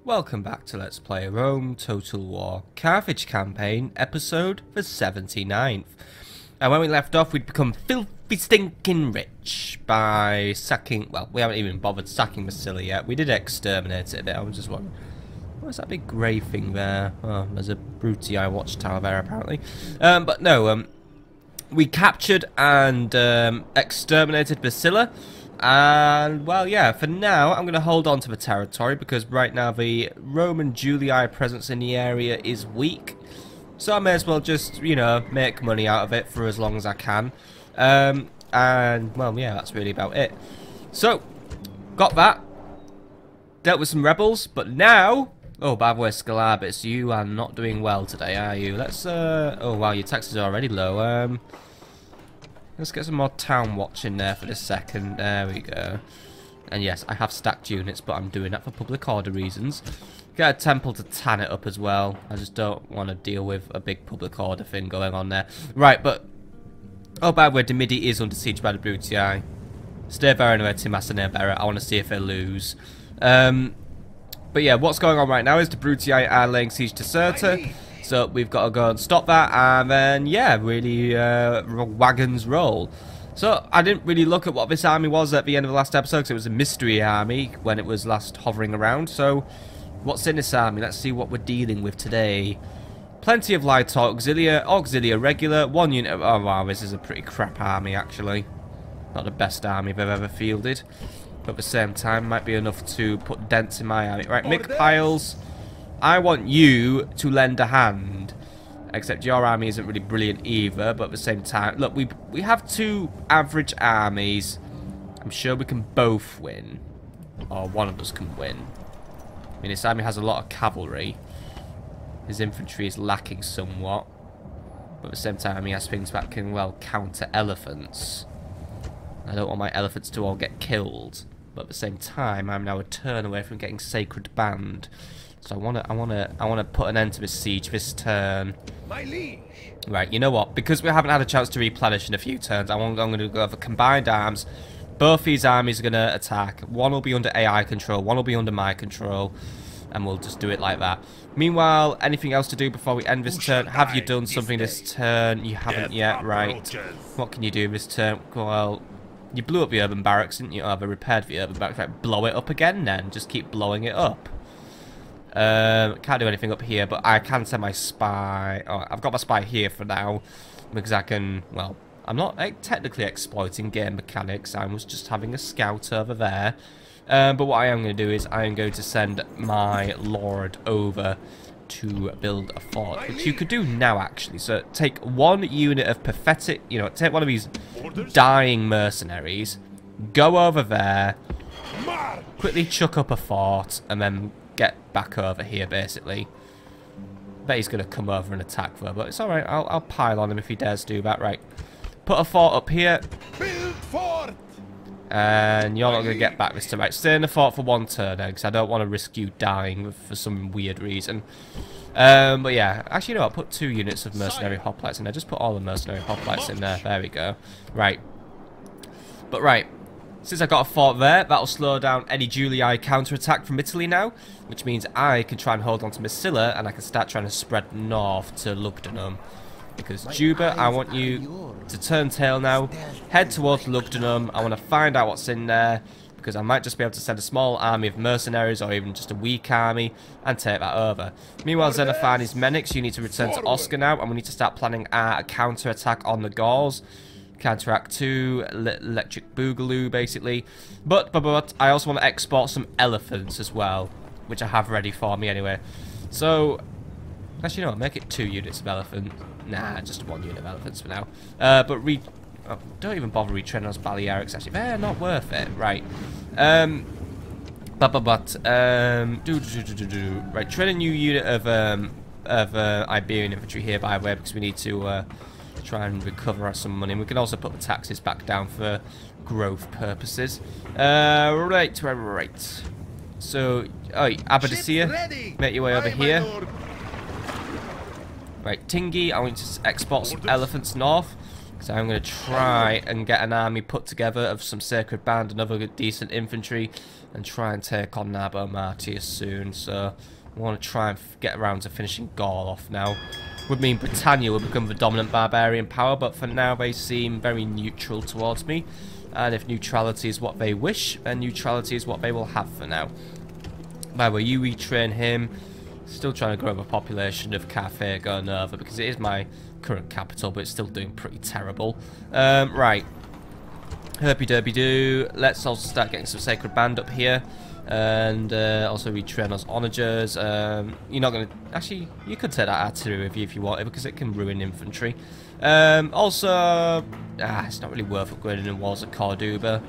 Welcome back to Let's Play Rome Total War Carthage Campaign, episode the 79th. And when we left off, we'd become filthy stinking rich by sacking, well, we haven't even bothered sacking Massila yet. We did exterminate it a bit. I was just wondering, what's that big grey thing there? Oh, there's a Brutii watchtower there apparently. But no, we captured and exterminated Massila. And, well, yeah, for now, I'm going to hold on to the territory because right now the Roman Julii presence in the area is weak. So I may as well just, you know, make money out of it for as long as I can. And, well, yeah, that's really about it. So, got that. Dealt with some rebels, but now... Oh, by the way, Scalabus, you are not doing well today, are you? Let's, oh, wow, your tax is already low. Let's get some more town watch in there for this second. There we go. And yes, I have stacked units, but I'm doing that for public order reasons. Get a temple to tan it up as well. I just don't want to deal with a big public order thing going on there. Right, but... Oh, by the way, Demidi is under siege by the Brutii. Stay there anyway, Massila. I want to see if they lose. But yeah, what's going on right now is the Brutii are laying siege to Cirta. So we've got to go and stop that, and then, yeah, really wagons roll. So I didn't really look at what this army was at the end of the last episode, because it was a mystery army when it was last hovering around. So what's in this army? Let's see what we're dealing with today. Plenty of light auxilia regular, 1 unit. Oh wow, this is a pretty crap army actually. Not the best army I've ever fielded, but at the same time might be enough to put dents in my army. Right, Mick Piles. I want you to lend a hand. Except your army isn't really brilliant either, but at the same time... Look, we have 2 average armies. I'm sure we can both win. Or one of us can win. I mean, this army has a lot of cavalry. His infantry is lacking somewhat. But at the same time, he has things that can, well, counter elephants. I don't want my elephants to all get killed. But at the same time, I'm now a turn away from getting Sacred Band. So I wanna put an end to this siege this turn. My liege. Right, you know what? Because we haven't had a chance to replenish in a few turns, I'm going to go for combined arms. Both these armies are going to attack. One will be under AI control, one will be under my control, and we'll just do it like that. Meanwhile, anything else to do before we end this turn? Have you done something this turn? You haven't yet, right? What can you do this turn? Well, you blew up the urban barracks, didn't you? Oh, they repaired the urban barracks. Right, blow it up again then. Just keep blowing it up. Can't do anything up here, but I can send my spy. Oh, I've got my spy here for now because I can. Well, I'm not technically exploiting game mechanics. I was just having a scout over there. But what I am going to do is I am going to send my lord over to build a fort, which you could do now actually. So take 1 unit of pathetic. You know, take one of these dying mercenaries, go over there, quickly chuck up a fort, and then get back over here, basically. Bet he's going to come over and attack though, but it's alright. I'll pile on him if he dares do that. Right. Put a fort up here. Build fort. And you're not going to get back this time. Right, stay in the fort for 1 turn, because I don't want to risk you dying for some weird reason. But yeah, actually, you know what? Put 2 units of mercenary hoplites in there. Just put all the mercenary hoplites in there. There we go. Right. But right. Since I got a fort there, that'll slow down any Julii counterattack from Italy now, which means I can try and hold on to Massila, and I can start trying to spread north to Lugdunum. Because Juba, I want you to turn tail now, head towards Lugdunum. I want to find out what's in there, because I might just be able to send a small army of mercenaries, or even just a weak army, and take that over. Meanwhile, Xenophanes Menix, you need to return to Oscar now, and we need to start planning a counterattack on the Gauls. Counteract 2, electric boogaloo, basically. But I also want to export some elephants as well, which I have ready for me anyway. So, actually, no, make it 2 units of elephant. Nah, just 1 unit of elephants for now. But don't even bother retraining those Balearics. Actually, they're not worth it. Right. Right, train a new unit of Iberian infantry here, by the way, because we need to try and recover some money. And we can also put the taxes back down for growth purposes. Right. So, Abadisia, make your way over here. Right, Tingi, I want you to export some elephants north. So I'm going to try and get an army put together of some Sacred Band and other decent infantry and try and take on Nabo Martius soon. So I want to try and get around to finishing Gaul off now. Would mean Britannia will become the dominant barbarian power, but for now they seem very neutral towards me. And if neutrality is what they wish, then neutrality is what they will have for now. By the way, you retrain him. Still trying to grow the population of Carthago Nova because it is my current capital, but it's still doing pretty terrible. Right. Herpy derpy doo. Let's also start getting some Sacred Band up here. And also retrain those onagers. You're not going to... Actually, you could take that artillery with you if you wanted because it can ruin infantry. Also... it's not really worth upgrading the walls at Corduba.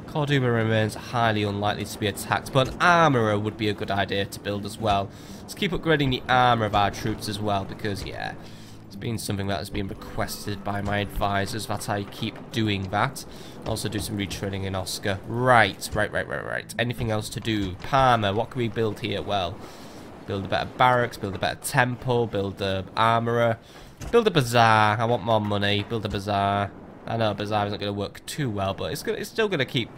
Corduba remains highly unlikely to be attacked, but an armourer would be a good idea to build as well. Let's keep upgrading the armour of our troops as well, because, yeah, it's been something that has been requested by my advisors that I keep doing that. Also do some retraining in Oscar. Right. Anything else to do? Parma, what can we build here? Well, build a better barracks, build a better temple, build a armourer, build a bazaar. I want more money. Build a bazaar. I know bazaar isn't going to work too well, but it's still going to keep...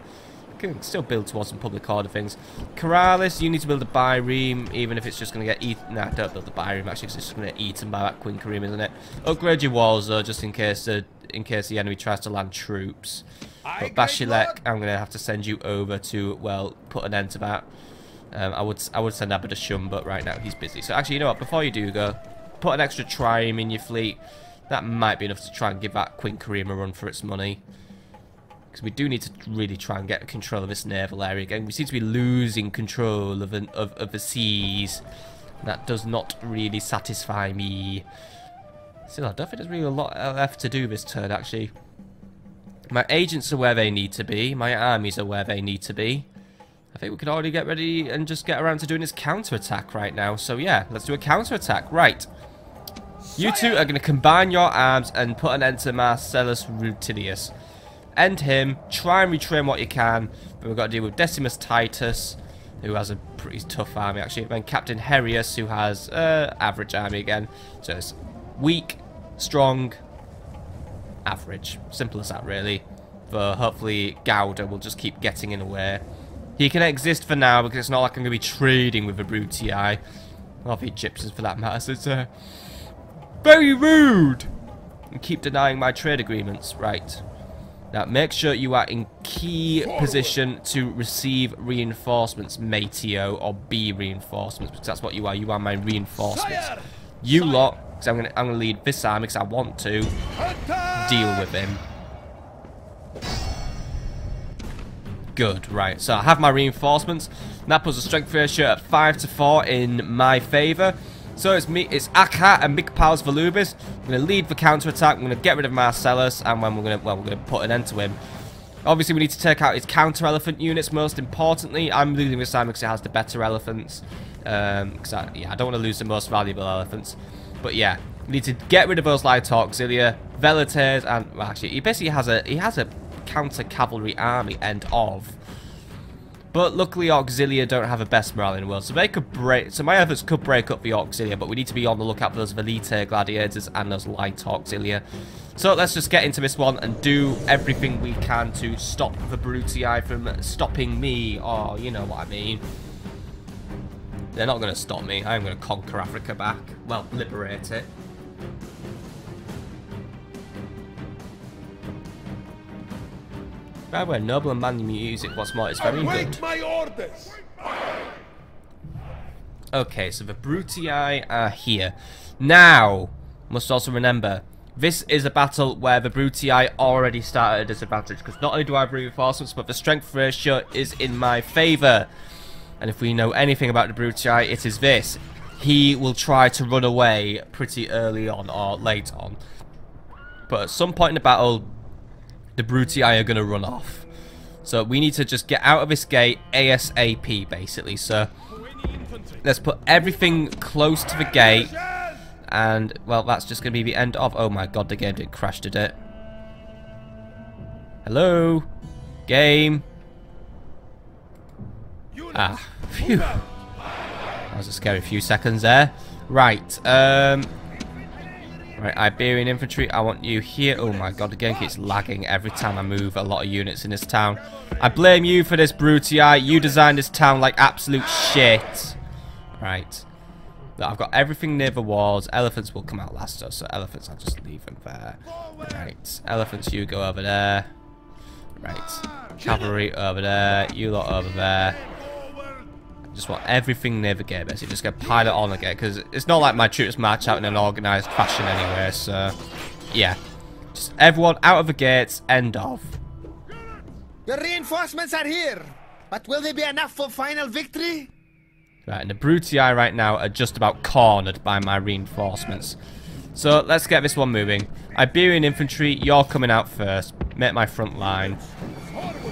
Can still build towards some public order things. Corralis, you need to build a Byreme, even if it's just going to get eaten. Nah, don't build the Byreme, actually, because it's just going to get eaten by that Queen Kareem, isn't it? Upgrade your walls, though, just in case the enemy tries to land troops. But Bashilek, I'm going to have to send you over to, well, put an end to that. I would send Abad Ashum, but right now he's busy. So actually, you know what? Before you do go, put an extra trireme in your fleet. That might be enough to try and give that Queen Kareem a run for its money. Because we do need to really try and get control of this naval area again. We seem to be losing control of the seas. That does not really satisfy me. Still, I don't think there's really a lot left to do this turn, actually. My agents are where they need to be. My armies are where they need to be. I think we could already get ready and just get around to doing this counter-attack right now. So yeah, let's do a counter-attack. Right. You two are going to combine your arms and put an end to Marcellus Rutilius. End him. Try and retrain what you can. But we've got to deal with Decimus Titus, who has a pretty tough army, actually. Then Captain Herius, who has average army again. So it's weak, strong, average. Simple as that, really. But hopefully Gauda will just keep getting in the way. He can exist for now because it's not like I'm going to be trading with the Brutii. Or the Egyptians, for that matter. So it's very rude! And keep denying my trade agreements. Right. Now, make sure you are in key position to receive reinforcements, Mateo, or B reinforcements, because that's what you are. You are my reinforcements. You lot, because I'm gonna lead this army because I want to deal with him. Good, right. So I have my reinforcements. And that puts the strength ratio at 5-4 in my favour. So it's me, it's Akha and Mikpals Volubis. I'm going to lead the counter-attack. I'm going to get rid of Marcellus, and then we're going to put an end to him. Obviously, we need to take out his counter-elephant units. Most importantly, I'm losing this time because it has the better elephants. Because I don't want to lose the most valuable elephants. But yeah, we need to get rid of those light auxilia, Velites, and well, actually, he basically has a counter-cavalry army. End of. But luckily, Auxilia don't have the best morale in the world, so they could break. So my efforts could break up the Auxilia, but we need to be on the lookout for those Velite gladiators and those light Auxilia. So let's just get into this one and do everything we can to stop the Brutii from stopping me. Oh, you know what I mean. They're not going to stop me. I'm going to conquer Africa back. Well, liberate it. By the way, noble and manly music, what's more, it's very good. My orders. Okay, so the Brutii are here. Now, must also remember, this is a battle where the Brutii already started at a disadvantage, because not only do I have reinforcements, but the strength ratio is in my favour. And if we know anything about the Brutii, it is this. He will try to run away pretty early on, or late on. But at some point in the battle, the Brutii are going to run off. So we need to just get out of this gate ASAP, basically. So let's put everything close to the gate. And, well, that's just going to be the end of... Oh my god, the game did crash, did it? Hello? Game? Ah, phew. That was a scary few seconds there. Right, Right, Iberian infantry, I want you here. Oh my god, the game keeps lagging every time I move a lot of units in this town. I blame you for this, Brutii. You designed this town like absolute shit. Right. Look, I've got everything near the walls. Elephants will come out last, though, so elephants, I'll just leave them there. Right. Elephants, you go over there. Right. Cavalry over there. You lot over there. Just want everything near the gate, basically. Just gonna pile it on again, because it's not like my troops march out in an organised fashion anyway, so yeah. Just everyone out of the gates, end of. The reinforcements are here, but will they be enough for final victory? Right, and the Brutii right now are just about cornered by my reinforcements. So let's get this one moving. Iberian infantry, you're coming out first. Make my front line.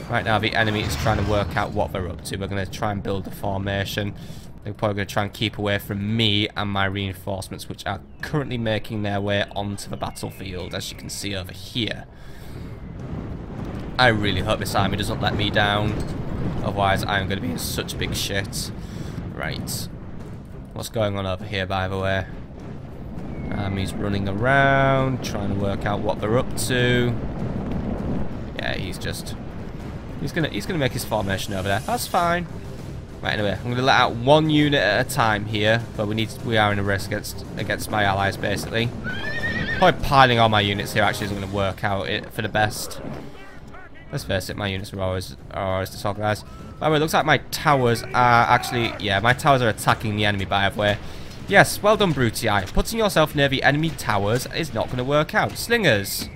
Right now the enemy is trying to work out what they're up to. We're going to try and build a formation. They're probably going to try and keep away from me and my reinforcements, which are currently making their way onto the battlefield, as you can see over here. I really hope this army doesn't let me down. Otherwise I am going to be in such big shit. Right. What's going on over here, by the way? Army's running around, trying to work out what they're up to. Yeah, he's gonna make his formation over there. That's fine. Right, anyway, I'm gonna let out one unit at a time here, but we are in a race against my allies, basically. Probably piling all my units here actually isn't gonna work out for the best. Let's face it, my units are always disorganized. By the way, it looks like my towers are actually, yeah, my towers are attacking the enemy, by the way. Yes, well done, Brutii. Putting yourself near the enemy towers is not going to work out. Slingers,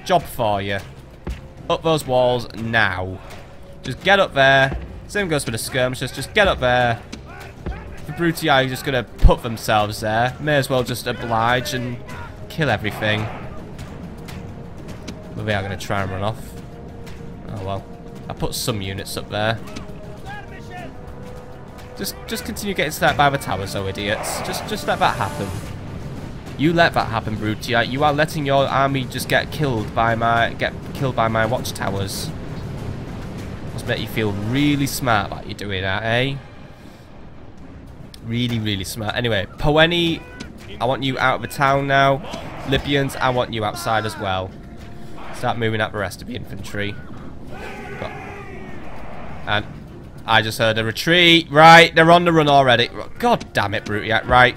job for you. Up those walls now. Just get up there. Same goes for the skirmishers. Just get up there. The Brutii are just going to put themselves there. May as well just oblige and kill everything. But they are going to try and run off. Oh well. I put some units up there. Just continue getting sniped by the towers, though, idiots. Just let that happen. You let that happen, Brutii. You are letting your army just get killed by my watchtowers. Must make you feel really smart about you doing that, eh? Really, really smart. Anyway, Poeni, I want you out of the town now. Libyans, I want you outside as well. Start moving out the rest of the infantry. And I just heard a retreat. Right, they're on the run already. God damn it, Brutii. Right.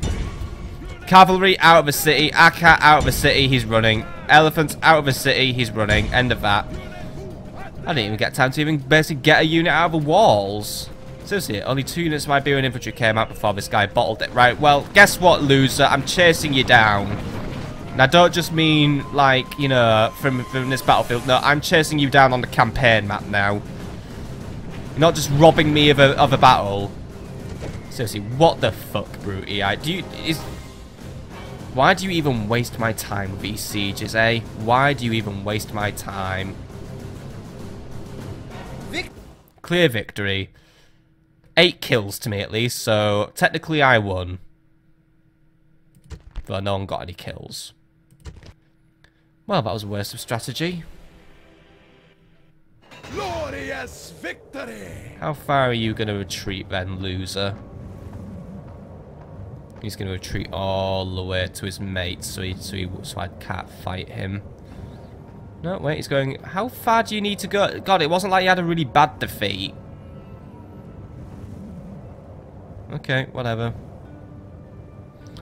Cavalry out of the city. Akka out of the city. He's running. Elephants out of the city. He's running. End of that. I didn't even get time to even basically get a unit out of the walls. Seriously, only 2 units of Iberian infantry came out before this guy bottled it. Right, well, guess what, loser? I'm chasing you down. And I don't just mean, like, you know, from this battlefield. No, I'm chasing you down on the campaign map now. You're not just robbing me of a battle. Seriously, what the fuck, Brutii? Why do you even waste my time with these sieges, eh? Why do you even waste my time? Clear victory. 8 kills to me at least, so technically I won. Though no one got any kills. Well, that was a waste of strategy. Glorious victory! How far are you going to retreat then, loser? He's going to retreat all the way to his mates, so I can't fight him. No, wait, he's going... How far do you need to go? God, it wasn't like you had a really bad defeat. Okay, whatever.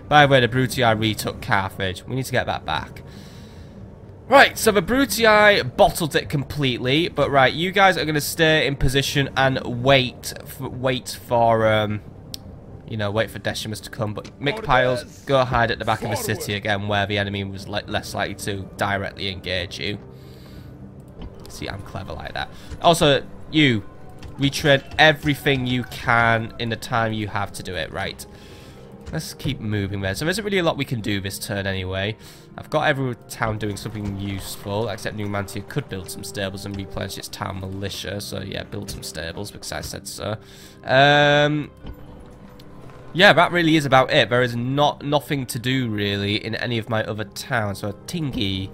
By the way, the Brutii retook Carthage. We need to get that back. Right, so the Brutii bottled it completely, but right, you guys are going to stay in position and wait for you know, wait for Decimus to come, but Mikpiles, go hide at the back of the city again, where the enemy was less likely to directly engage you. See, I'm clever like that. Also, you, retrain everything you can in the time you have to do it, right? Let's keep moving there. So there isn't really a lot we can do this turn anyway. I've got every town doing something useful, except Numantia could build some stables and replenish its town militia. So yeah, build some stables because I said so. Yeah, that really is about it. There is nothing to do really in any of my other towns. So Tingi,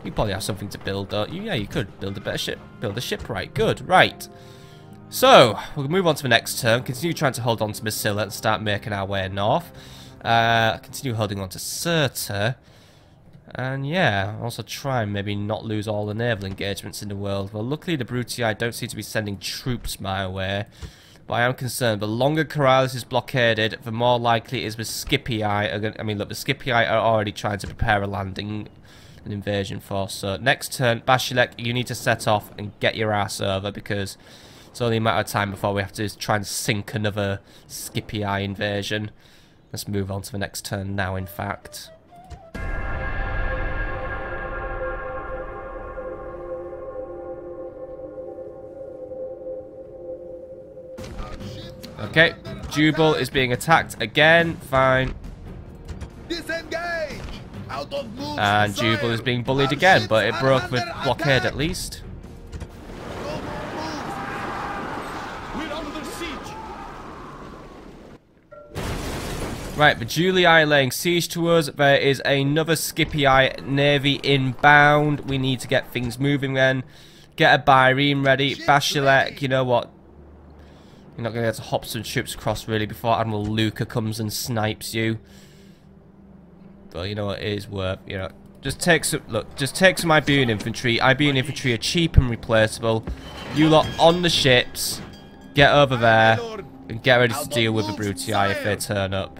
you probably have something to build, don't you? Yeah, you could build a better ship. Build a shipwright. Good, right. So, we'll move on to the next turn, continue trying to hold on to Massila and start making our way north. Continue holding on to Cirta. And yeah, also try and maybe not lose all the naval engagements in the world. Well, luckily the Brutii don't seem to be sending troops my way. But I am concerned. The longer Coriolis is blockaded, the more likely it is the Scipii are going. I mean, look, the Scipii are already trying to prepare a landing, an invasion force. So next turn, Bashilek, you need to set off and get your ass over, because it's only a matter of time before we have to try and sink another Scipii invasion. Let's move on to the next turn now, in fact. Okay, Jubal is being attacked again. Fine. Disengage! Out of moves, And Jubal is being bullied again, but it broke the blockade at least. We're under siege. Right, the Julii are laying siege to us. There is another Scipii navy inbound. We need to get things moving then. Get a Byrene ready. Bashilek, you know what? You're not going to be able to hop some troops across really before Admiral Luca comes and snipes you. But you know what, it is worth, you know. Just take some, look, just take some Iberian infantry. Iberian infantry are cheap and replaceable. You lot on the ships, get over there, and get ready to deal with the Brutii if they turn up.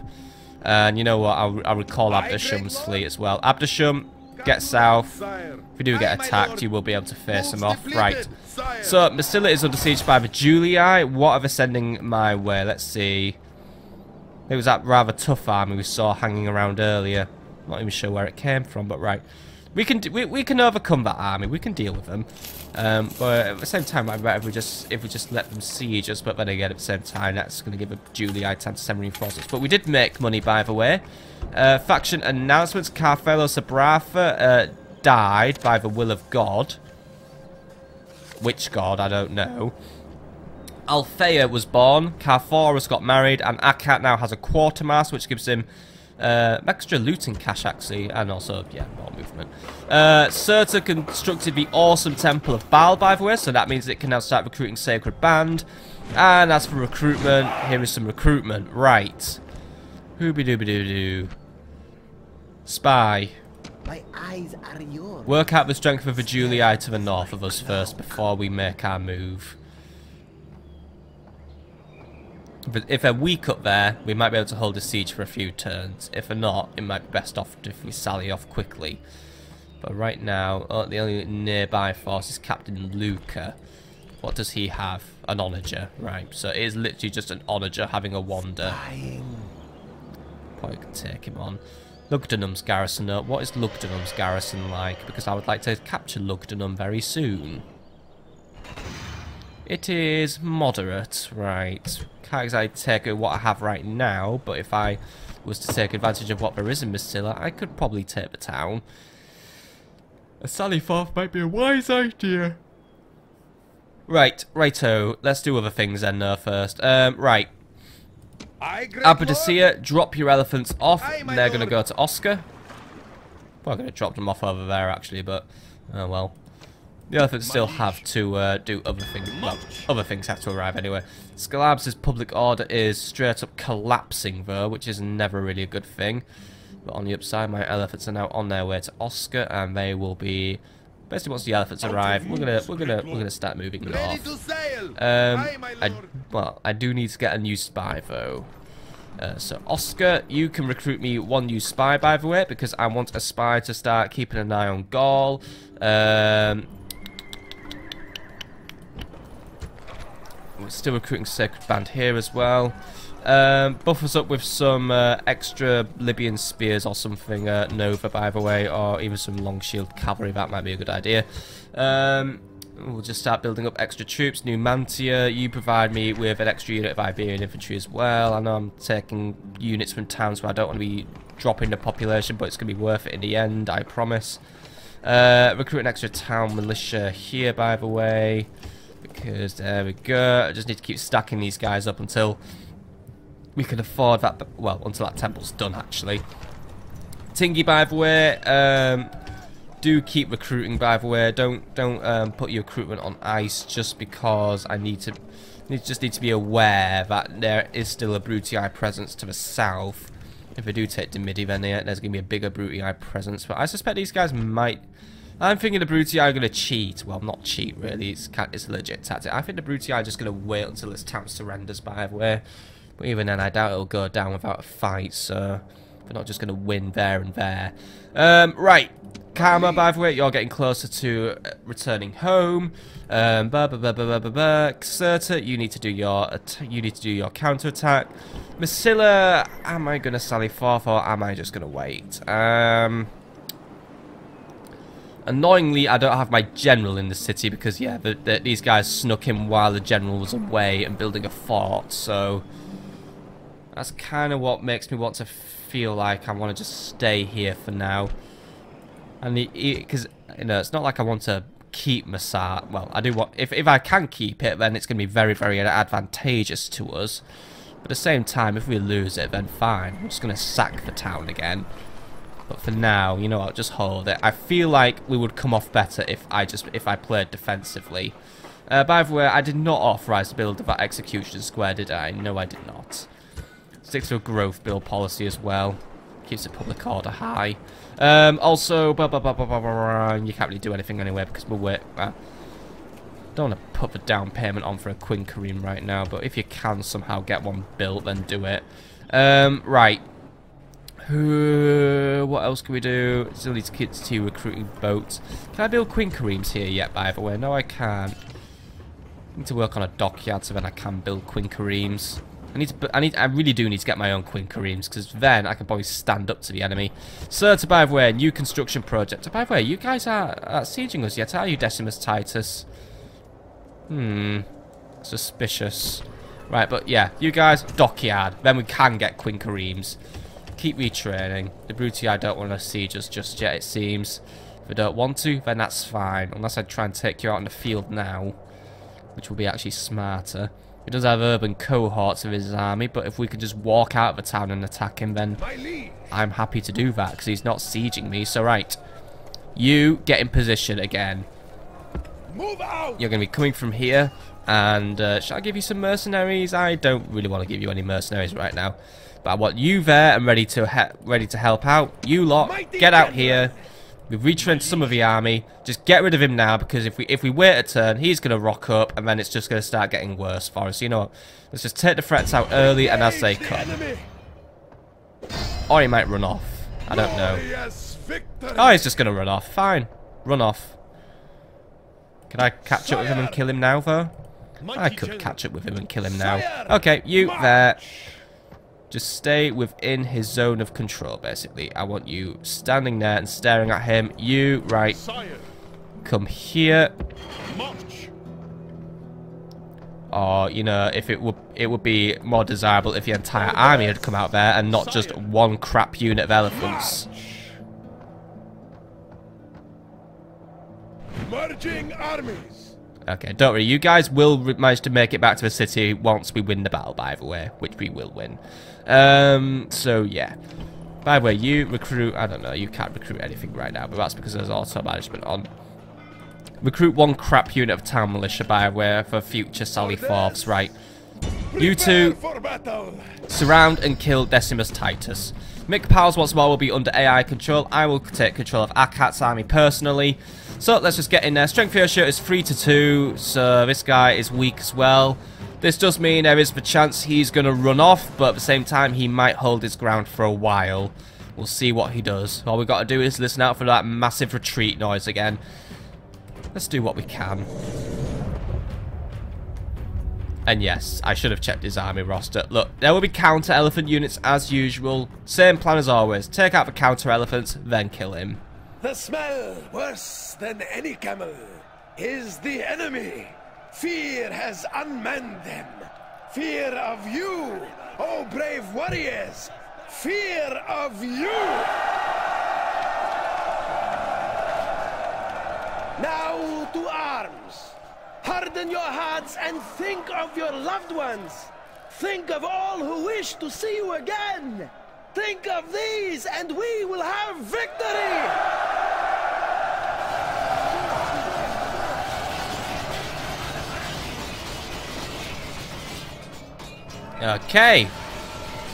And you know what, I'll recall Abdesham's fleet as well. Abdesham, get south. If we do get attacked, you will be able to face them off. Right. So, Massila is under siege by the Julii. What are they sending my way? Let's see. It was that rather tough army we saw hanging around earlier. Not even sure where it came from, but right. We can overcome that army. We can deal with them. But at the same time, I'd rather if we just let them siege us. But then again, at the same time, that's going to give a Julii time to send reinforcements. But we did make money, by the way. Faction announcements. Carfelo Sabratha died by the will of God. Which god, I don't know. Althea was born. Carforus got married. And Akat now has a quartermaster, which gives him extra looting cash, actually. And also, yeah, more movement. Cirta constructed the awesome Temple of Baal, by the way. So that means it can now start recruiting Sacred Band. And as for recruitment, here is some recruitment. Right. Hooby-dooby-doo-doo. Spy. My eyes are yours. Work out the strength of the Julii to the north of us first before we make our move. But if they're weak up there, we might be able to hold a siege for a few turns. If they're not, it might be best off if we sally off quickly. But right now, the only nearby force is Captain Luca. What does he have? An onager, right. So it is literally just an onager having a wander. Probably could take him on. Lugdunum's garrison. What is Lugdunum's garrison like? Because I would like to capture Lugdunum very soon. It is moderate, right. Can't exactly take what I have right now, but if I was to take advantage of what there is in Massila, I could probably take the town. A sally forth might be a wise idea. Right, righto. Let's do other things then first. Right. Abadesia, drop your elephants off. They're going to go to Oscar. Well, I'm going to drop them off over there, actually, but... oh, well. The elephants still have to do other things. Well, other things have to arrive anyway. Scalabs' public order is straight up collapsing, though, which is never really a good thing. But on the upside, my elephants are now on their way to Oscar, and they will be... basically, once the elephants arrive, we're gonna start moving north. I do need to get a new spy though. So Oscar, you can recruit me one new spy, by the way, because I want a spy to start keeping an eye on Gaul. We're still recruiting Sacred Band here as well. Buff us up with some extra Libyan spears or something, Nova, by the way, or even some long shield cavalry. That might be a good idea. We'll just start building up extra troops. Numantia, you provide me with an extra unit of Iberian infantry as well. I know I'm taking units from towns where I don't want to be dropping the population, but it's going to be worth it in the end, I promise. Recruit an extra town militia here, by the way, because there we go. I just need to keep stacking these guys up until we can afford that, well, until that temple's done, actually. Tingy, by the way, do keep recruiting, by the way. Don't put your recruitment on ice just because I need to be aware that there is still a Brutii presence to the south, If we do take Dimidi, then there's going to be a bigger Brutii presence. But I suspect these guys might... I'm thinking the Brutii are going to cheat. Well, not cheat, really. It's a legit tactic. I think the Brutii are just going to wait until this town surrenders, by the way. But even then, I doubt it'll go down without a fight, so... We're not just going to win there and there. Right. Karma, by the way, you're getting closer to returning home. Cirta, you need to do your counter-attack. Massila, am I going to sally forth or am I just going to wait? Annoyingly, I don't have my general in the city because, yeah, these guys snuck in while the general was away and building a fort, so... That's kind of what makes me want to feel like I want to just stay here for now. And because, you know, it's not like I want to keep Massila. Well, I do want... If I can keep it, then it's going to be very, very advantageous to us. But at the same time, if we lose it, then fine. I'm just going to sack the town again. But for now, you know what, just hold it. I feel like we would come off better if I played defensively. By the way, I did not authorize the build of that execution square, did I? No, I did not. Sticks to a growth build policy as well. Keeps the public order high. Also, you can't really do anything anyway because we're don't want to put the down payment on for a quinquereme right now, but if you can somehow get one built, then do it. Right. What else can we do? Still need to get to recruiting boats. Can I build quinqueremes here yet, by the way? No, I can't. I need to work on a dockyard so then I can build quinqueremes. I really do need to get my own quinqueremes because then I can probably stand up to the enemy. Cirta, by the way, new construction project. By the way, you guys are sieging us yet, are you, Decimus Titus? Suspicious. Right, but yeah, you guys, dockyard. Then we can get quinqueremes. Keep retraining. The Brutii I don't want to siege us just yet, it seems. If I don't want to, then that's fine. Unless I try and take you out in the field now, which will be actually smarter. He does have urban cohorts of his army, but if we could just walk out of the town and attack him, then I'm happy to do that, because he's not sieging me. So, right. You get in position again. Move out! You're going to be coming from here, and shall I give you some mercenaries? I don't really want to give you any mercenaries right now. But I want you there and ready to help out. You lot, get out here. We've retrained some of the army. Just get rid of him now, because if we wait a turn, he's going to rock up, and then it's just going to start getting worse for us. You know what? Let's just take the threats out early and as they come. Or he might run off. I don't know. Oh, he's just going to run off. Fine. Run off. Can I catch up with him and kill him now, though? I could catch up with him and kill him now. Okay, you there. Just stay within his zone of control, basically. I want you standing there and staring at him. You, right. Come here. Or, you know, if it would be more desirable if the entire army had come out there and not just one crap unit of elephants. Merging armies. Okay, don't worry. You guys will manage to make it back to the city once we win the battle, by the way, which we will win. So, yeah. By the way, you recruit... I don't know, you can't recruit anything right now, but that's because there's auto-management on. Recruit one crap unit of town militia, by the way, for future Sally Forths, right. You two surround and kill Decimus Titus. Mick Powers once more will be under AI control. I will take control of Akat's army personally. So, let's just get in there. Strength ratio is 3-2, so this guy is weak as well. This does mean there is the chance he's going to run off, but at the same time, he might hold his ground for a while. We'll see what he does. All we've got to do is listen out for that massive retreat noise again. Let's do what we can. And yes, I should have checked his army roster. Look, there will be counter-elephant units as usual. Same plan as always. Take out the counter-elephants, then kill him. The smell, worse than any camel, is the enemy. Fear has unmanned them. Fear of you, oh brave warriors. Fear of you. Now to arms. Harden your hearts and think of your loved ones. Think of all who wish to see you again. Think of these and we will have victory! Okay.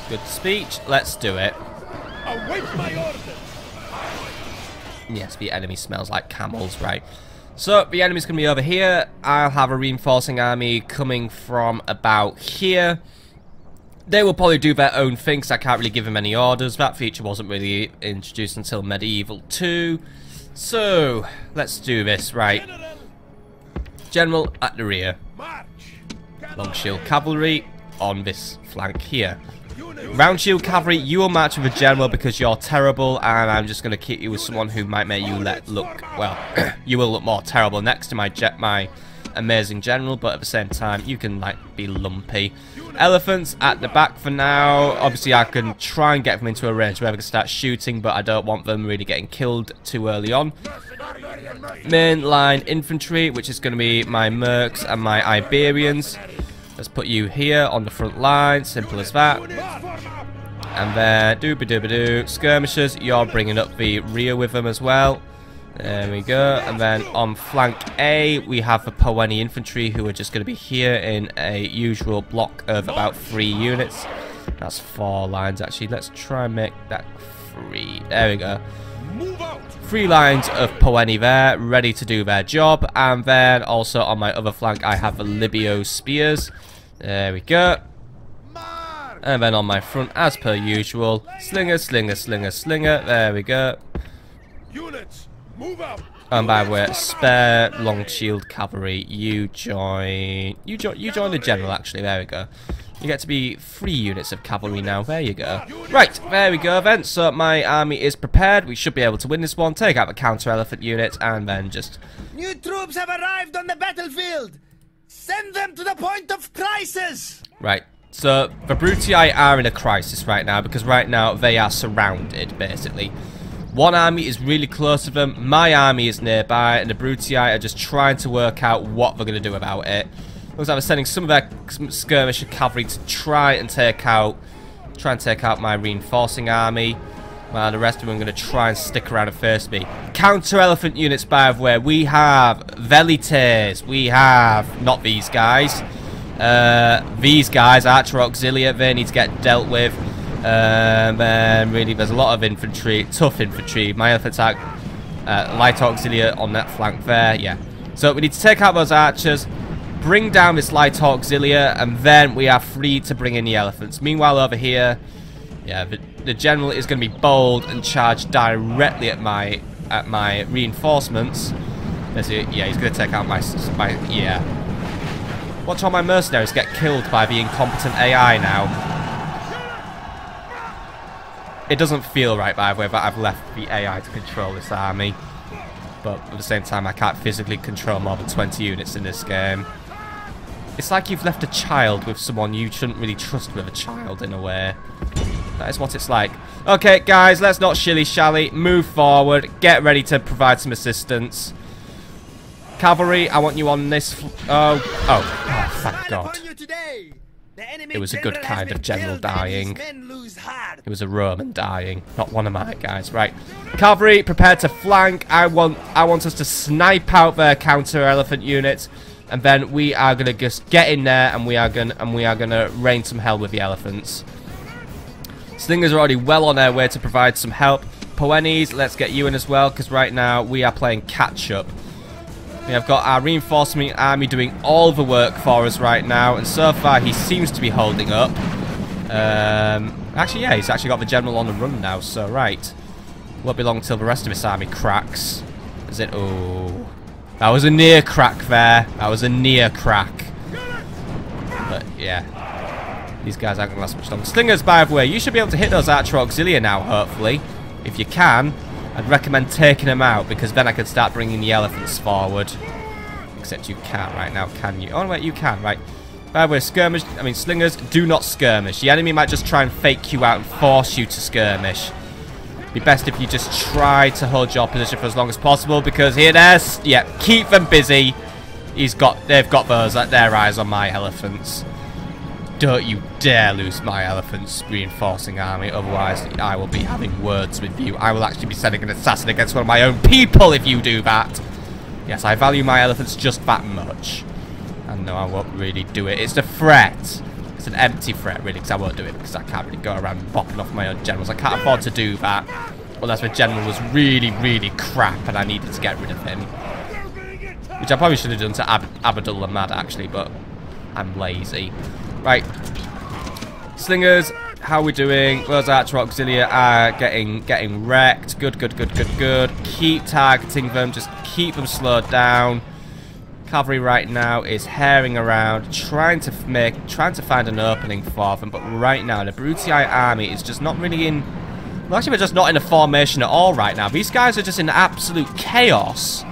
Good speech. Let's do it. Await my orders. Yes, the enemy smells like camels, right. So, the enemy's going to be over here. I'll have a reinforcing army coming from about here. They will probably do their own thing, because I can't really give them any orders. That feature wasn't really introduced until Medieval 2. So, let's do this, right. General at the rear. Long shield cavalry on this flank here. Round shield cavalry, you will march with a general because you're terrible, and I'm just going to keep you with someone who might make you look, well, you will look more terrible next to my amazing general, but at the same time, you can, like, be lumpy. Elephants at the back for now. Obviously, I can try and get them into a range where they can start shooting, but I don't want them really getting killed too early on. Main line infantry, which is going to be my mercs and my Iberians. Let's put you here on the front line, simple as that. And then, dooba-dooba-doo, skirmishers, you're bringing up the rear with them as well. There we go. And then on flank A, we have the Poeni infantry, who are just going to be here in a usual block of about 3 units. That's 4 lines, actually. Let's try and make that 3. There we go. 3 lines of Poeni there, ready to do their job. And then also on my other flank, I have the Libio spears. There we go. And then on my front, as per usual, slinger, slinger, slinger, slinger. There we go. Units, move up. And by the way, spare long shield cavalry. You join the general. Actually, there we go. You get to be 3 units of cavalry now. There you go. Right, there we go then. So my army is prepared. We should be able to win this one. Take out the counter elephant unit, and then just. New troops have arrived on the battlefield. Send them to the point of crisis. Right. So the Brutii are in a crisis right now, because right now they are surrounded, basically. One army is really close to them, my army is nearby, and the Brutii are just trying to work out what they're going to do about it. Looks like they're sending some of their skirmisher cavalry to try and take out my reinforcing army. While the rest of them are going to try and stick around and face me. Counter elephant units, by the way, we have Velites, we have, not these guys. These guys, Archer Auxilia, they need to get dealt with. Then really, there's a lot of infantry, tough infantry. My elephants are light Auxilia on that flank there, yeah. So we need to take out those archers, bring down this light Auxilia, and then we are free to bring in the elephants. Meanwhile, over here, yeah, the general is going to be bold and charge directly at my reinforcements. Yeah, he's going to take out my yeah. Watch all my mercenaries get killed by the incompetent AI now. It doesn't feel right, by the way, that I've left the AI to control this army. But at the same time, I can't physically control more than 20 units in this game. It's like you've left a child with someone you shouldn't really trust with a child, in a way. That is what it's like. Okay, guys, let's not shilly-shally. Move forward. Get ready to provide some assistance. Cavalry, I want you on this. Oh, thank God. It was a good kind of general dying. It was a Roman dying, not one of my guys. Right, cavalry, prepare to flank. I want us to snipe out their counter elephant units, and then we are gonna just get in there, and we are gonna rain some hell with the elephants. Slingers are already well on their way to provide some help. Poenis, let's get you in as well, because right now we are playing catch up. We have got our reinforcement army doing all the work for us right now, and so far he seems to be holding up. Actually, yeah, he's actually got the general on the run now, so right. Won't be long till the rest of his army cracks. Is it? Oh, that was a near crack there. That was a near crack. But yeah, these guys aren't gonna last much longer. Slingers, by the way, you should be able to hit those Archer Auxilia now, hopefully. If you can, I'd recommend taking them out, because then I can start bringing the elephants forward. Except you can't right now, can you? Oh, wait, you can, right. By the way, slingers, do not skirmish. The enemy might just try and fake you out and force you to skirmish. It'd be best if you just try to hold your position for as long as possible, because here, there's, yeah, keep them busy. They've got their eyes on my elephants. Don't you dare lose my elephants reinforcing army, otherwise I will be having words with you. I will actually be sending an assassin against one of my own people if you do that. Yes, I value my elephants just that much. And no, I won't really do it. It's the threat. It's an empty threat, really, because I won't do it because I can't really go around bopping off my own generals. I can't afford to do that unless my general was really, really crap and I needed to get rid of him. Which I probably should have done to Abdul Ahmad, actually, but I'm lazy. Right. Slingers, how are we doing? Those Archer Auxilia are getting wrecked. Good, good, good, good, good. Keep targeting them. Just keep them slowed down. Cavalry right now is herring around, trying to find an opening for them. But right now, the Brutii army is just not really in... Well, actually, we're just not in a formation at all right now. These guys are just in absolute chaos.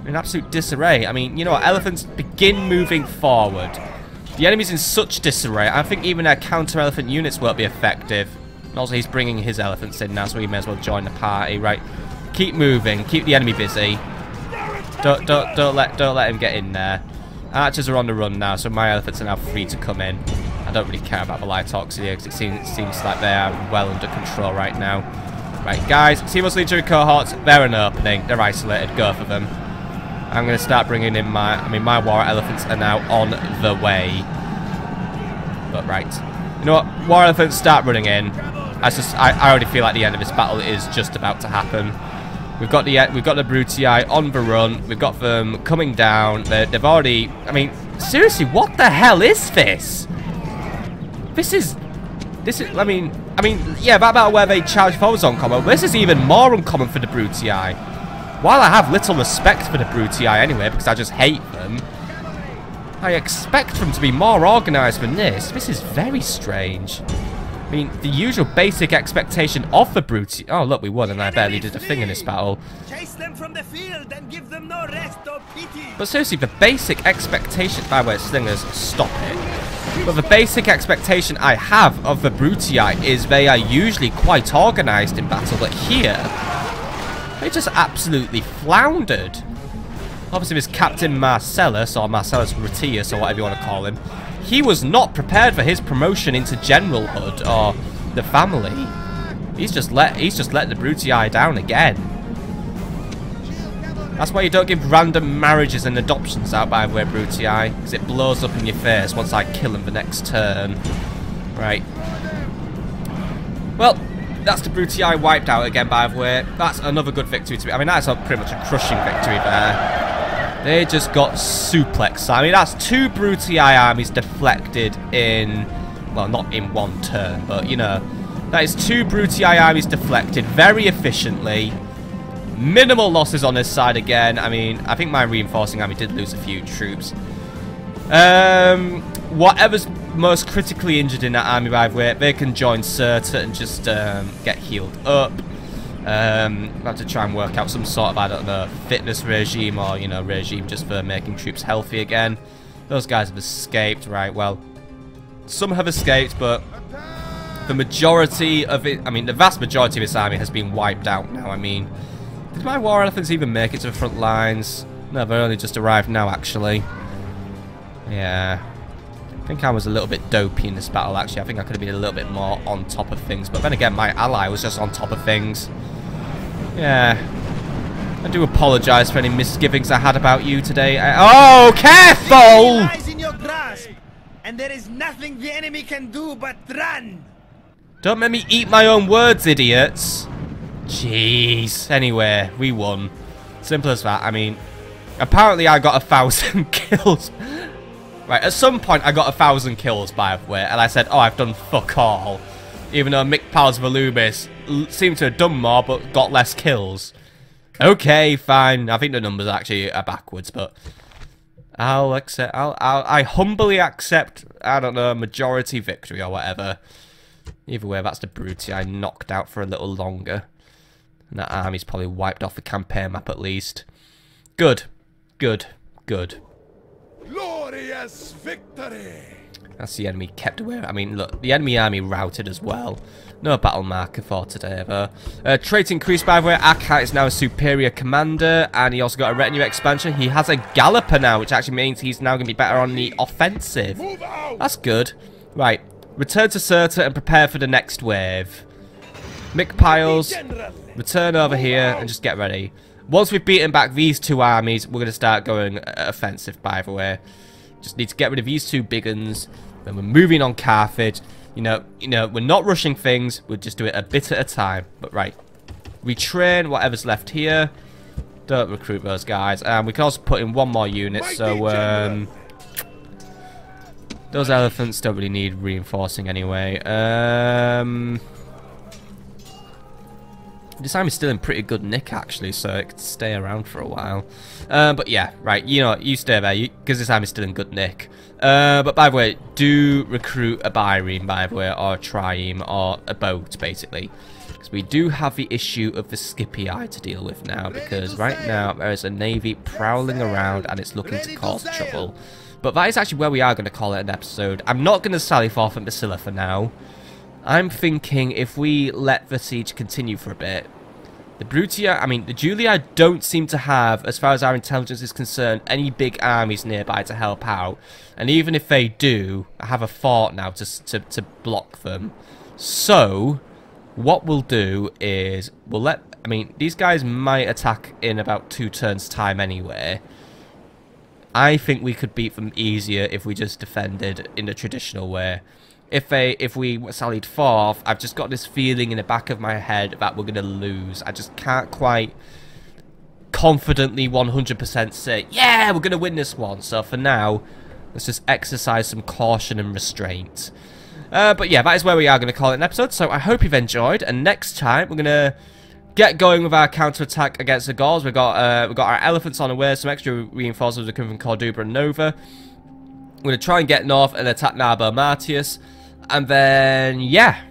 In absolute disarray. I mean, you know what? Elephants begin moving forward. The enemy's in such disarray. I think even their counter-elephant units won't be effective. And also, he's bringing his elephants in now, so he may as well join the party. Right. Keep moving. Keep the enemy busy. Don't let him get in there. Archers are on the run now, so my elephants are now free to come in. I don't really care about the light auxilia because it seems like they are well under control right now. Right, guys. See those legionary cohorts? They're an opening. They're isolated. Go for them. I'm going to start bringing in my war elephants are now on the way. But right. You know what? War elephants start running in. I already feel like the end of this battle is just about to happen. We've got the Brutii on the run. We've got them coming down. They've already... I mean, seriously, what the hell is this? This is... I mean, yeah, that battle where they charge forwards uncommon. This is even more uncommon for the Brutii. While I have little respect for the Brutii anyway, because I just hate them, I expect them to be more organised than this. This is very strange. I mean, the usual basic expectation of the Brutii... Oh, look, we won, and I barely did a thing in this battle. Chase them from the field and give them no rest or pity. But seriously, the basic expectation... By the way, Slingers, stop it. But the basic expectation I have of the Brutii is they are usually quite organised in battle, but here... They just absolutely floundered. Obviously, this Captain Marcellus, or Marcellus Rutius, or whatever you want to call him, he was not prepared for his promotion into generalhood, or the family. He's just let the Brutii down again. That's why you don't give random marriages and adoptions out, by the way, Brutii, because it blows up in your face once I kill him the next turn. Right. Well... That's the Brutii wiped out again, by the way. That's another good victory to me. I mean, that's pretty much a crushing victory there. They just got suplexed. I mean, that's 2 Brutii armies deflected in... Well, not in one turn, but, you know. That is 2 Brutii armies deflected very efficiently. Minimal losses on this side again. I mean, I think my reinforcing army did lose a few troops. Whatever's most critically injured in that army, by the way, they can join Cirta and just get healed up. I have to try and work out some sort of, I don't know, fitness regime or, you know, regime just for making troops healthy again. Those guys have escaped, right? Well, some have escaped, but the majority of it, I mean, the vast majority of this army has been wiped out now. I mean, did my war elephants even make it to the front lines? No, they only just arrived now, actually. Yeah. I think I was a little bit dopey in this battle, actually. I think I could have been a little bit more on top of things. But then again, my ally was just on top of things. Yeah. I do apologise for any misgivings I had about you today. Oh, careful! Lies in your grasp, and there is nothing the enemy can do but run. Don't make me eat my own words, idiots. Jeez. Anyway, we won. Simple as that. I mean, apparently I got 1,000 kills. Right, at some point I got 1,000 kills, by the way, and I said, oh, I've done fuck all. Even though Mick Pals Volubis seemed to have done more, but got less kills. Okay, fine. I think the numbers actually are backwards, but I'll accept. I humbly accept, I don't know, majority victory or whatever. Either way, that's the Brutii I knocked out for a little longer. And that army's probably wiped off the campaign map at least. Good. Good. Good. Glorious victory! That's the enemy kept away. I mean, look, the enemy army routed as well. No battle marker for today, though. Trait increased, by the way. Akhat is now a superior commander, and he also got a retinue expansion. He has a galloper now, which actually means he's now going to be better on the offensive. That's good. Right, return to Cirta and prepare for the next wave. Mick Piles, return over here and just get ready. Once we've beaten back these 2 armies, we're going to start going offensive, by the way. Just need to get rid of these 2 big uns. Then we're moving on Carthage. You know, we're not rushing things. We'll just do it a bit at a time. But right, retrain whatever's left here. Don't recruit those guys. And we can also put in 1 more unit. So those elephants don't really need reinforcing anyway. This army's still in pretty good nick, actually, so it could stay around for a while. But yeah, right, you know what, you stay there, because this army's still in good nick. But by the way, do recruit a bireme, by the way, or a trieme, or a boat, basically. Because we do have the issue of the Scipii to deal with now, because right now there is a navy prowling around and it's looking to cause trouble. But that is actually where we are going to call it an episode. I'm not going to sally forth at Massila for now. I'm thinking if we let the siege continue for a bit, the Brutii, I mean, the Julii don't seem to have, as far as our intelligence is concerned, any big armies nearby to help out. And even if they do, I have a fort now to block them. So, what we'll do is, we'll let, I mean, these guys might attack in about 2 turns' time anyway. I think we could beat them easier if we just defended in the traditional way. If we sallied forth, I've just got this feeling in the back of my head that we're going to lose. I just can't quite confidently 100% say, yeah, we're going to win this one. So for now, let's just exercise some caution and restraint. But yeah, that is where we are going to call it an episode. So I hope you've enjoyed. And next time, we're going to get going with our counter-attack against the Gauls. We've got our elephants on the way, some extra reinforcements are coming from Corduba and Nova. We're going to try and get north and attack Narbo Martius. And then, yeah,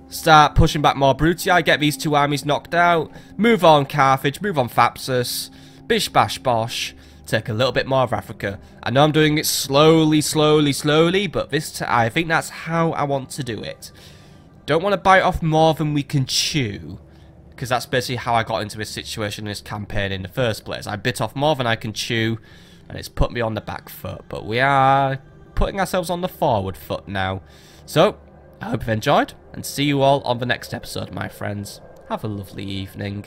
start pushing back more Brutii, get these 2 armies knocked out, move on Carthage, move on Thapsus, bish bash bosh, take a little bit more of Africa. I know I'm doing it slowly, but I think that's how I want to do it. Don't want to bite off more than we can chew, because that's basically how I got into this situation in this campaign in the first place. I bit off more than I can chew, and it's put me on the back foot, but we are putting ourselves on the forward foot now. So, I hope you've enjoyed, and see you all on the next episode, my friends. Have a lovely evening.